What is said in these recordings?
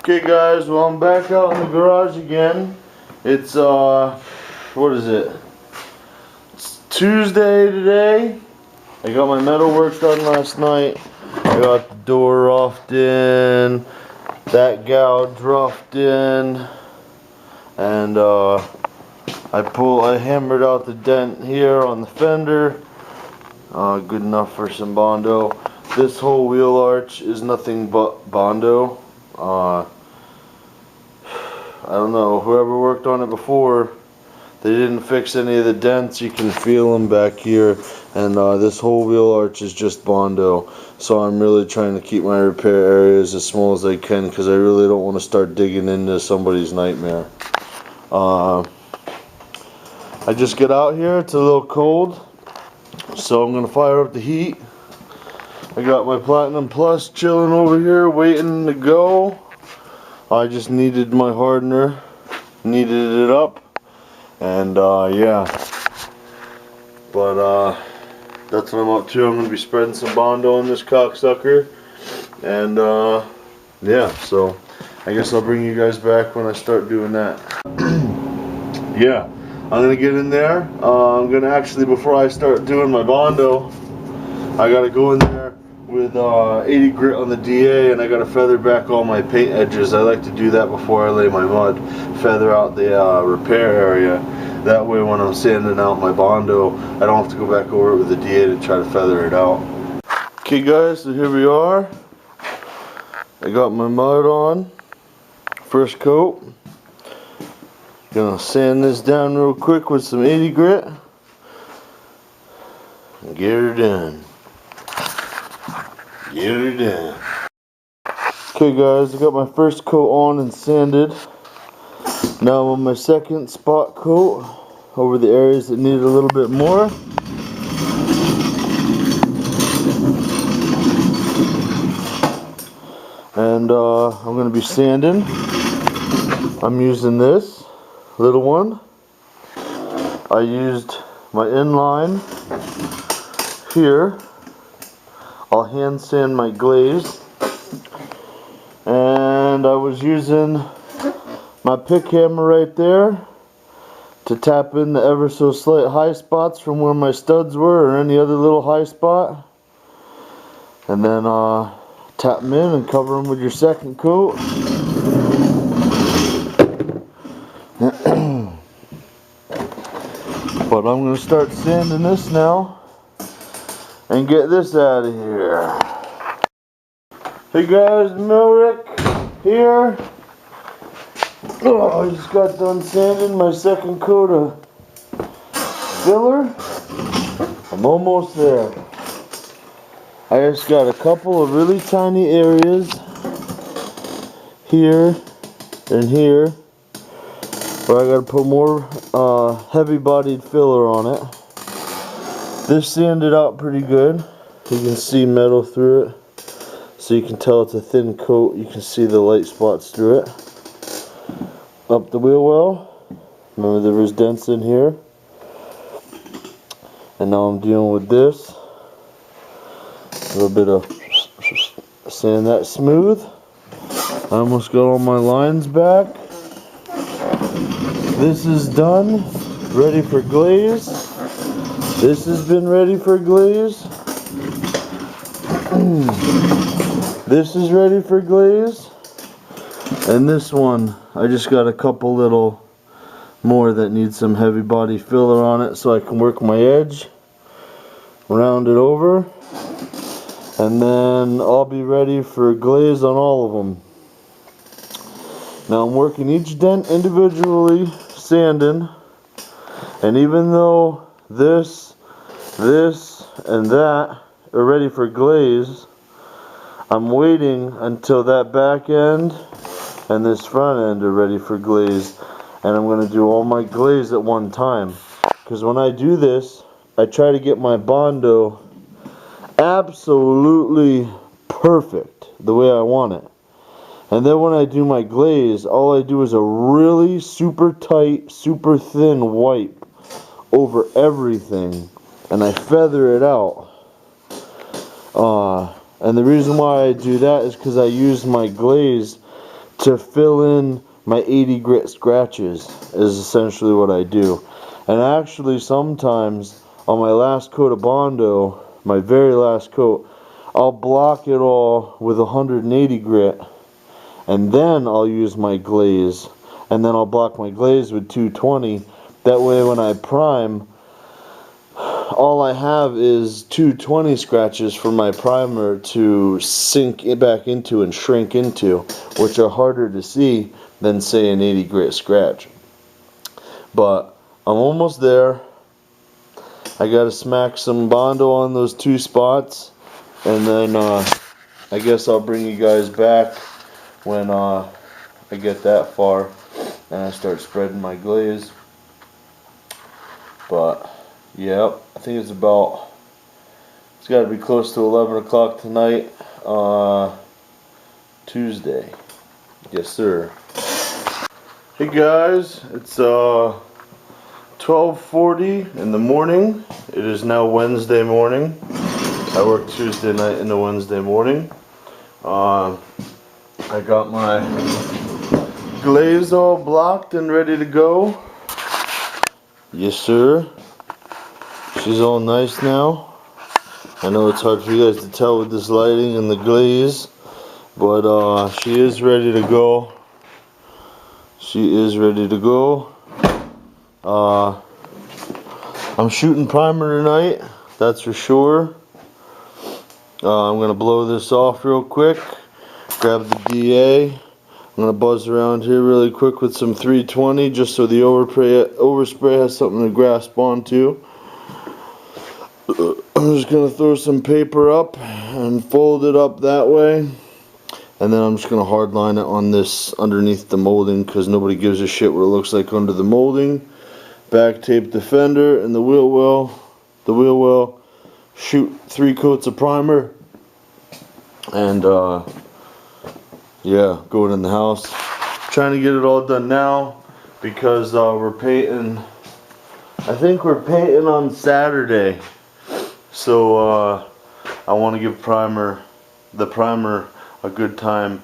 Okay guys, well I'm back out in the garage again. It's what is it? It's Tuesday today. I got my metal work done last night. I got the door roughed in, that gouge roughed in, and I hammered out the dent here on the fender. Good enough for some Bondo. This whole wheel arch is nothing but Bondo. I don't know, whoever worked on it before, they didn't fix any of the dents. You can feel them back here, and this whole wheel arch is just Bondo. So I'm really trying to keep my repair areas as small as I can, because I really don't want to start digging into somebody's nightmare. I just get out here, it's a little cold, so I'm going to fire up the heat. I got my Platinum Plus chilling over here, waiting to go. I just needed my hardener, needed it up, and yeah. But that's what I'm up to. I'm going to be spreading some Bondo on this cocksucker, and yeah, so I guess I'll bring you guys back when I start doing that. Yeah, I'm going to get in there. I'm going to actually, before I start doing my Bondo, I got to go in there with 80 grit on the DA, and I got to feather back all my paint edges. I like to do that before I lay my mud. Feather out the repair area. That way when I'm sanding out my Bondo, I don't have to go back over it with the DA to try to feather it out. Okay guys, so here we are. I got my mud on. First coat. Gonna sand this down real quick with some 80 grit. And get her done. Get her done. Okay guys, I got my first coat on and sanded. Now I'm on my second spot coat over the areas that need a little bit more. And I'm going to be sanding. I'm using this little one. I used my inline here. I'll hand sand my glaze, and I was using my pick hammer right there to tap in the ever so slight high spots from where my studs were, or any other little high spot, and then tap them in and cover them with your second coat. But I'm going to start sanding this now and get this out of here. Hey guys, Milrick here. Oh, I just got done sanding my second coat of filler. I'm almost there. I just got a couple of really tiny areas here and here where I gotta put more heavy bodied filler on it. This sanded out pretty good. You can see metal through it, so you can tell it's a thin coat. You can see the light spots through it. Up the wheel well. Remember there was dents in here. And now I'm dealing with this. A little bit of sand that smooth. I almost got all my lines back. This is done. Ready for glaze. This has been ready for glaze. This is ready for glaze. And this one, I just got a couple little more that need some heavy body filler on it, so I can work my edge, round it over, and then I'll be ready for glaze on all of them. Now I'm working each dent individually, sanding, and even though this, and that are ready for glaze, I'm waiting until that back end and this front end are ready for glaze, and I'm going to do all my glaze at one time, because when I do this, I try to get my Bondo absolutely perfect the way I want it. And then when I do my glaze, all I do is a really super tight, super thin wipe over everything, and I feather it out. And the reason why I do that is because I use my glaze to fill in my 80 grit scratches is essentially what I do. And actually sometimes on my last coat of Bondo, my very last coat, I'll block it all with 180 grit, and then I'll use my glaze, and then I'll block my glaze with 220. That way when I prime, all I have is 220 scratches for my primer to sink it back into and shrink into, which are harder to see than say an 80 grit scratch. But I'm almost there. I gotta smack some Bondo on those 2 spots, and then I guess I'll bring you guys back when I get that far and I start spreading my glaze. But yeah, I think it's gotta be close to 11 o'clock tonight, Tuesday. Yes sir. Hey guys, it's 12:40 in the morning. It is now Wednesday morning. I work Tuesday night into Wednesday morning. I got my glaze all blocked and ready to go. Yes sir. She's all nice now. I know it's hard for you guys to tell with this lighting and the glaze, but she is ready to go. She is ready to go. I'm shooting primer tonight, that's for sure. I'm going to blow this off real quick, grab the DA. I'm going to buzz around here really quick with some 320 just so the overspray has something to grasp onto. I'm just going to throw some paper up and fold it up that way. And then I'm just going to hardline it on this underneath the molding because nobody gives a shit what it looks like under the molding. Back tape the fender and the wheel well. The wheel well. Shoot 3 coats of primer. And yeah, go it in the house. Trying to get it all done now because we're painting. I think we're painting on Saturday. So I want to give the primer a good time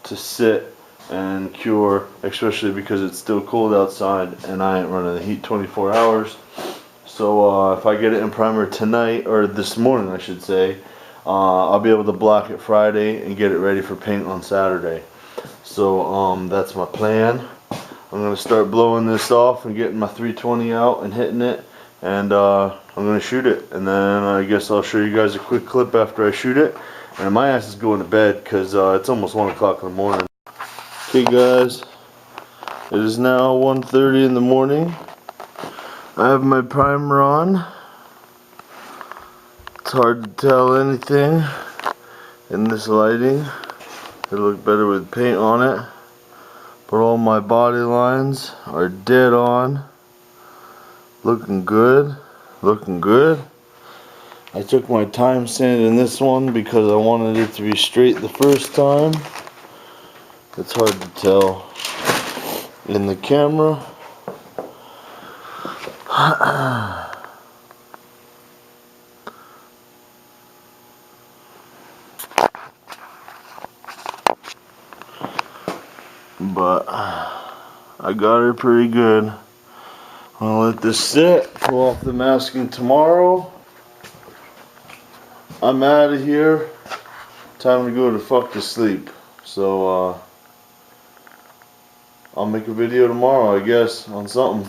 to sit and cure, especially because it's still cold outside and I ain't running the heat 24 hours. So if I get it in primer tonight, or this morning I should say, I'll be able to block it Friday and get it ready for paint on Saturday. So that's my plan. I'm going to start blowing this off and getting my 320 out and hitting it, and I'm going to shoot it, and then I guess I'll show you guys a quick clip after I shoot it. And my ass is going to bed because it's almost 1 o'clock in the morning. Okay guys, it is now 1:30 in the morning. I have my primer on. It's hard to tell anything in this lighting. It'll look better with paint on it. But all my body lines are dead on. Looking good. Looking good. I took my time sanding this one because I wanted it to be straight the first time. It's hard to tell in the camera. But I got her pretty good. I'll let this sit, pull off the masking tomorrow. I'm out of here. Time to go to fuck to sleep. So I'll make a video tomorrow, I guess, on something.